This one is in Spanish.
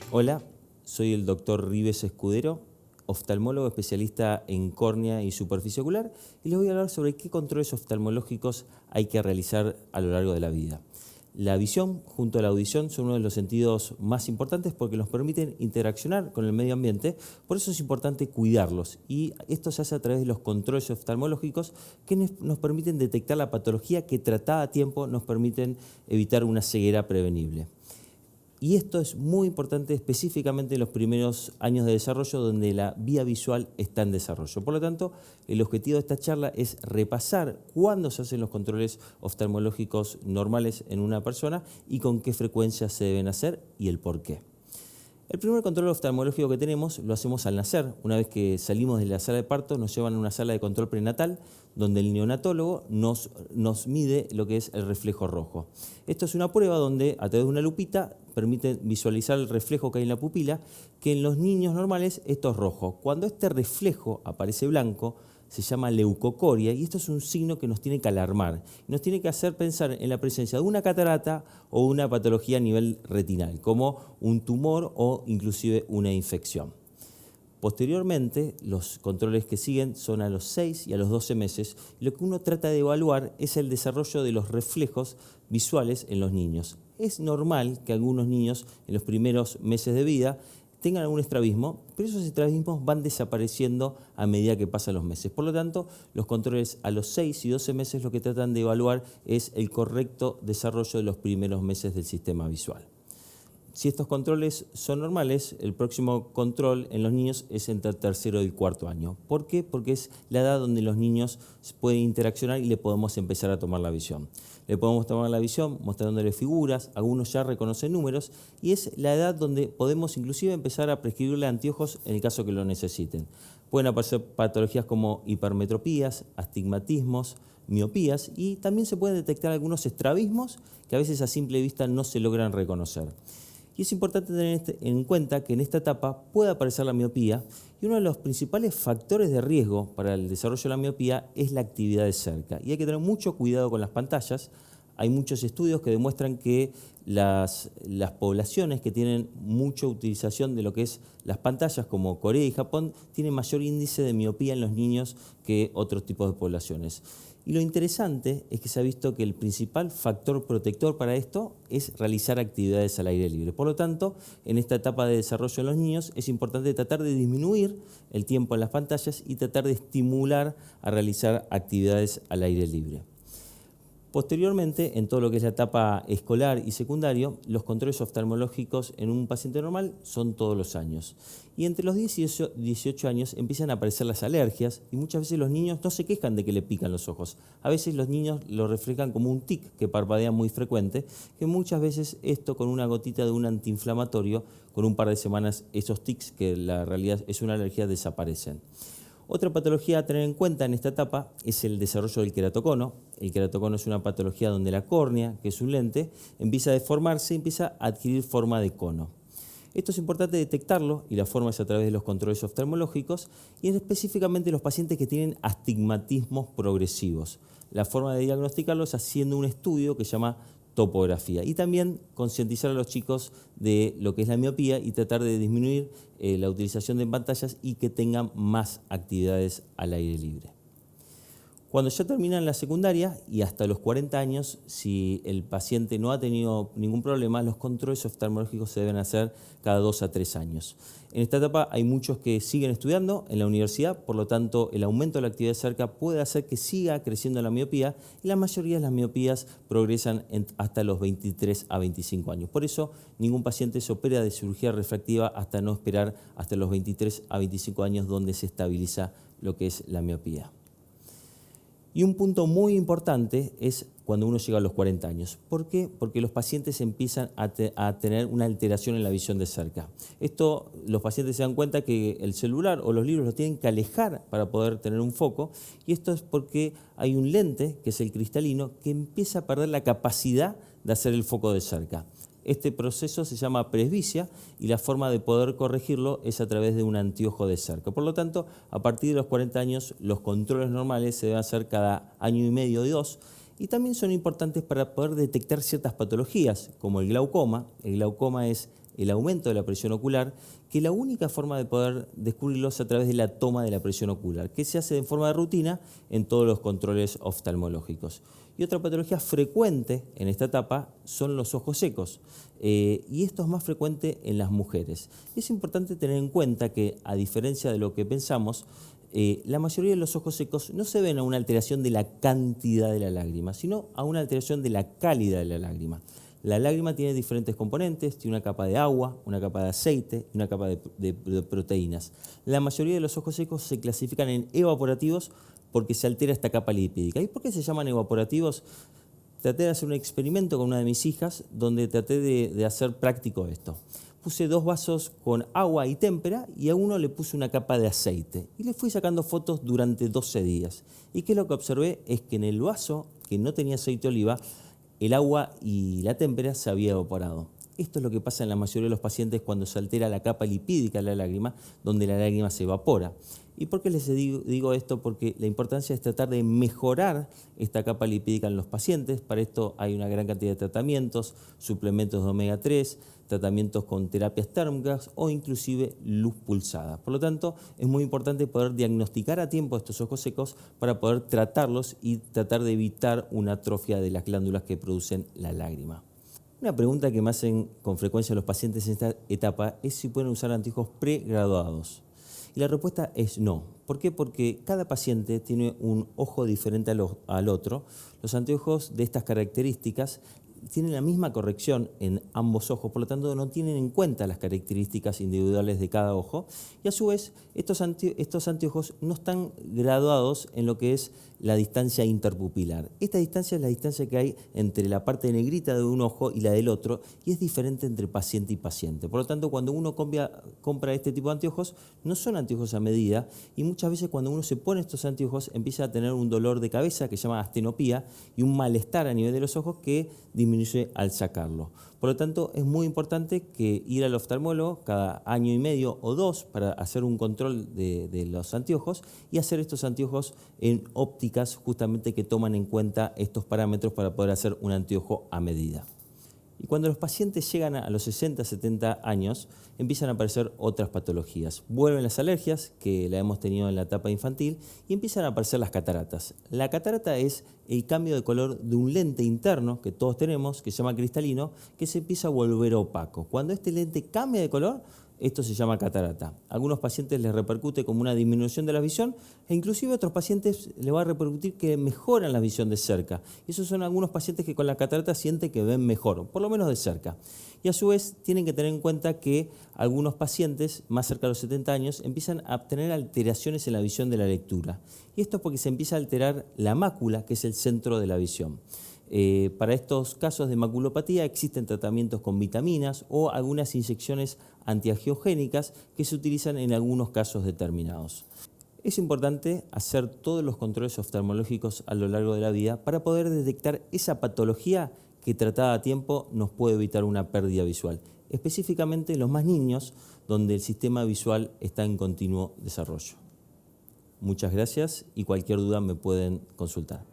Hola, soy el doctor Rives Escudero, oftalmólogo especialista en córnea y superficie ocular, y les voy a hablar sobre qué controles oftalmológicos hay que realizar a lo largo de la vida. La visión junto a la audición son uno de los sentidos más importantes porque nos permiten interaccionar con el medio ambiente, por eso es importante cuidarlos, y esto se hace a través de los controles oftalmológicos que nos permiten detectar la patología que tratada a tiempo nos permiten evitar una ceguera prevenible. Y esto es muy importante específicamente en los primeros años de desarrollo donde la vía visual está en desarrollo. Por lo tanto, el objetivo de esta charla es repasar cuándo se hacen los controles oftalmológicos normales en una persona y con qué frecuencia se deben hacer y el por qué. El primer control oftalmológico que tenemos lo hacemos al nacer. Una vez que salimos de la sala de parto nos llevan a una sala de control prenatal donde el neonatólogo nos mide lo que es el reflejo rojo. Esto es una prueba donde a través de una lupita permite visualizar el reflejo que hay en la pupila, que en los niños normales esto es rojo. Cuando este reflejo aparece blanco, se llama leucocoria y esto es un signo que nos tiene que alarmar. Nos tiene que hacer pensar en la presencia de una catarata o una patología a nivel retinal, como un tumor o inclusive una infección. Posteriormente, los controles que siguen son a los 6 y a los 12 meses. Lo que uno trata de evaluar es el desarrollo de los reflejos visuales en los niños. Es normal que algunos niños en los primeros meses de vida tengan algún estrabismo, pero esos estrabismos van desapareciendo a medida que pasan los meses. Por lo tanto, los controles a los 6 y 12 meses lo que tratan de evaluar es el correcto desarrollo de los primeros meses del sistema visual. Si estos controles son normales, el próximo control en los niños es entre el tercero y el cuarto año. ¿Por qué? Porque es la edad donde los niños pueden interaccionar y le podemos empezar a tomar la visión. Le podemos tomar la visión mostrándole figuras, algunos ya reconocen números, y es la edad donde podemos inclusive empezar a prescribirle anteojos en el caso que lo necesiten. Pueden aparecer patologías como hipermetropías, astigmatismos, miopías, y también se pueden detectar algunos estrabismos que a veces a simple vista no se logran reconocer. Y es importante tener en cuenta que en esta etapa puede aparecer la miopía y uno de los principales factores de riesgo para el desarrollo de la miopía es la actividad de cerca. Y hay que tener mucho cuidado con las pantallas. Hay muchos estudios que demuestran que las poblaciones que tienen mucha utilización de lo que es las pantallas, como Corea y Japón, tienen mayor índice de miopía en los niños que otros tipos de poblaciones. Y lo interesante es que se ha visto que el principal factor protector para esto es realizar actividades al aire libre. Por lo tanto, en esta etapa de desarrollo de los niños es importante tratar de disminuir el tiempo en las pantallas y tratar de estimular a realizar actividades al aire libre. Posteriormente, en todo lo que es la etapa escolar y secundario, los controles oftalmológicos en un paciente normal son todos los años. Y entre los 10 y 18 años empiezan a aparecer las alergias y muchas veces los niños no se quejan de que le pican los ojos. A veces los niños lo reflejan como un tic que parpadea muy frecuente, que muchas veces esto con una gotita de un antiinflamatorio, con un par de semanas esos tics, que la realidad es una alergia, desaparecen. Otra patología a tener en cuenta en esta etapa es el desarrollo del queratocono. El queratocono es una patología donde la córnea, que es un lente, empieza a deformarse y empieza a adquirir forma de cono. Esto es importante detectarlo y la forma es a través de los controles oftalmológicos y específicamente los pacientes que tienen astigmatismos progresivos. La forma de diagnosticarlo es haciendo un estudio que se llama topografía y también concientizar a los chicos de lo que es la miopía y tratar de disminuir la utilización de pantallas y que tengan más actividades al aire libre. Cuando ya terminan la secundaria y hasta los 40 años, si el paciente no ha tenido ningún problema, los controles oftalmológicos se deben hacer cada 2 a 3 años. En esta etapa hay muchos que siguen estudiando en la universidad, por lo tanto el aumento de la actividad de cerca puede hacer que siga creciendo la miopía y la mayoría de las miopías progresan hasta los 23 a 25 años. Por eso ningún paciente se opera de cirugía refractiva hasta no esperar hasta los 23 a 25 años donde se estabiliza lo que es la miopía. Y un punto muy importante es cuando uno llega a los 40 años. ¿Por qué? Porque los pacientes empiezan a tener una alteración en la visión de cerca. Esto, los pacientes se dan cuenta que el celular o los libros los tienen que alejar para poder tener un foco, y esto es porque hay un lente, que es el cristalino, que empieza a perder la capacidad de hacer el foco de cerca. Este proceso se llama presbicia y la forma de poder corregirlo es a través de un anteojo de cerca. Por lo tanto, a partir de los 40 años, los controles normales se deben hacer cada año y medio o 2 y también son importantes para poder detectar ciertas patologías, como el glaucoma. El glaucoma es el aumento de la presión ocular, que la única forma de poder descubrirlos es a través de la toma de la presión ocular, que se hace de forma de rutina en todos los controles oftalmológicos. Y otra patología frecuente en esta etapa son los ojos secos, y esto es más frecuente en las mujeres. Es importante tener en cuenta que, a diferencia de lo que pensamos, la mayoría de los ojos secos no se ven a una alteración de la cantidad de la lágrima, sino a una alteración de la calidad de la lágrima. La lágrima tiene diferentes componentes, tiene una capa de agua, una capa de aceite y una capa de proteínas. La mayoría de los ojos secos se clasifican en evaporativos porque se altera esta capa lipídica. ¿Y por qué se llaman evaporativos? Traté de hacer un experimento con una de mis hijas donde traté de hacer práctico esto. Puse 2 vasos con agua y témpera y a uno le puse una capa de aceite y le fui sacando fotos durante 12 días. ¿Y qué es lo que observé? Es que en el vaso que no tenía aceite de oliva, el agua y la témpera se había evaporado. Esto es lo que pasa en la mayoría de los pacientes cuando se altera la capa lipídica de la lágrima, donde la lágrima se evapora. ¿Y por qué les digo esto? Porque la importancia es tratar de mejorar esta capa lipídica en los pacientes. Para esto hay una gran cantidad de tratamientos, suplementos de omega 3, tratamientos con terapias térmicas o inclusive luz pulsada. Por lo tanto, es muy importante poder diagnosticar a tiempo estos ojos secos para poder tratarlos y tratar de evitar una atrofia de las glándulas que producen la lágrima. Una pregunta que me hacen con frecuencia los pacientes en esta etapa es si pueden usar anteojos pregraduados. Y la respuesta es no. ¿Por qué? Porque cada paciente tiene un ojo diferente al otro. Los anteojos de estas características tienen la misma corrección en ambos ojos, por lo tanto no tienen en cuenta las características individuales de cada ojo, y a su vez estos anteojos no están graduados en lo que es la distancia interpupilar. Esta distancia es la distancia que hay entre la parte negrita de un ojo y la del otro, y es diferente entre paciente y paciente. Por lo tanto, cuando uno compra este tipo de anteojos, no son anteojos a medida, y muchas veces cuando uno se pone estos anteojos empieza a tener un dolor de cabeza que se llama astenopía y un malestar a nivel de los ojos que disminuye al sacarlo. Por lo tanto, es muy importante que ir al oftalmólogo cada año y medio o 2 para hacer un control de los anteojos y hacer estos anteojos en ópticas justamente que toman en cuenta estos parámetros para poder hacer un anteojo a medida. Y cuando los pacientes llegan a los 60, 70 años, empiezan a aparecer otras patologías. Vuelven las alergias, que la hemos tenido en la etapa infantil, y empiezan a aparecer las cataratas. La catarata es el cambio de color de un lente interno que todos tenemos, que se llama cristalino, que se empieza a volver opaco. Cuando este lente cambia de color, esto se llama catarata. A algunos pacientes les repercute como una disminución de la visión e inclusive a otros pacientes les va a repercutir que mejoran la visión de cerca. Esos son algunos pacientes que con la catarata sienten que ven mejor, por lo menos de cerca. Y a su vez tienen que tener en cuenta que algunos pacientes más cerca de los 70 años empiezan a tener alteraciones en la visión de la lectura. Y esto es porque se empieza a alterar la mácula, que es el centro de la visión. Para estos casos de maculopatía existen tratamientos con vitaminas o algunas inyecciones antiangiogénicas que se utilizan en algunos casos determinados. Es importante hacer todos los controles oftalmológicos a lo largo de la vida para poder detectar esa patología que tratada a tiempo nos puede evitar una pérdida visual, específicamente en los más niños, donde el sistema visual está en continuo desarrollo. Muchas gracias y cualquier duda me pueden consultar.